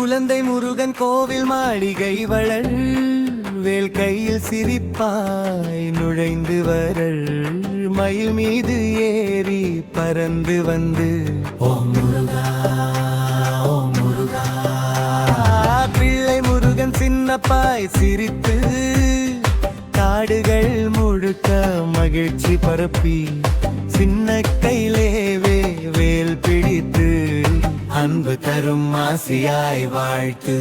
குழந்தை முருகன் கோவில் மாளிகை வளர் வேல் கையில் சிரிப்பாய் நுழைந்து வரல் மயில் மீது ஏறி பறந்து வந்து ஓம் முருகா ஓம் முருகா. பிள்ளை முருகன் சின்னப்பாய் சிரித்து காடுகள் முழுக்க மகிழ்ச்சி பரப்பி சின்ன கையிலேவே வேல் பிடித்து அன்பு தரும் ஆசியாய் வாழ்த்து.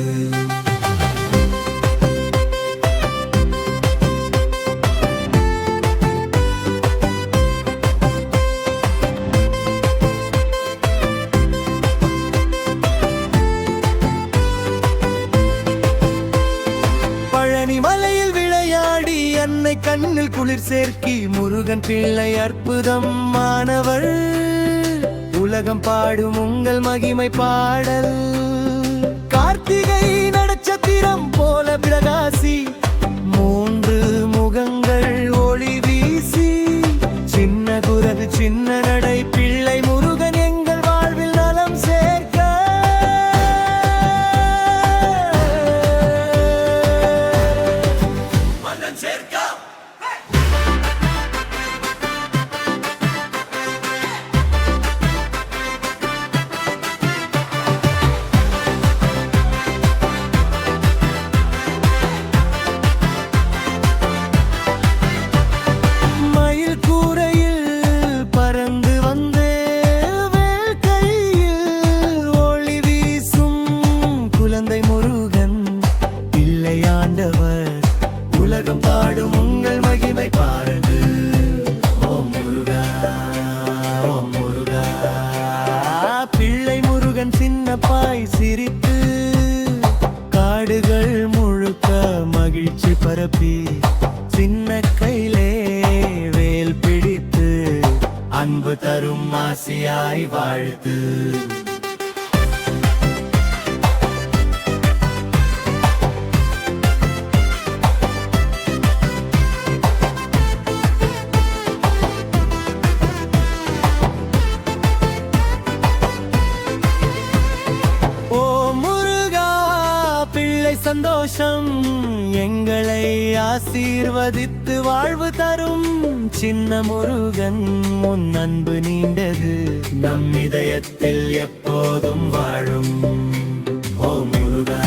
பழனி மலையில் விளையாடி அன்னை கண்ணில் குளிர் சேர்க்கி முருகன் பிள்ளை அற்புதம் மாணவர் உலகம் பாடும் உங்கள் மகிமை பாடல். கார்த்திகை நட்சத்திரம் போல பிரகாசி மூன்று முகங்கள் ஒளி வீசி சின்ன குரல் சின்ன நடை பிள்ளை முருகன் எங்கள் வாழ்வில் நலம் சேர்க்க. உலகம் பாடும் உங்கள் மகிமை பாருங்க. ஓம் முருகா ஓம் முருகா. பிள்ளை முருகன் சின்னப்பாய் சிரித்து காடுகள் முழுக்க மகிழ்ச்சி பரப்பி சின்ன கையிலே வேல் பிடித்து அன்பு தரும் ஆசியாய் வாழ்த்து. சந்தோஷம் எங்களை ஆசீர்வதித்து வாழ்வு தரும் சின்ன முருகன் உன் அன்பு நீண்டது நம் இதயத்தில் எப்போதும் வாழும். ஓ முருகா.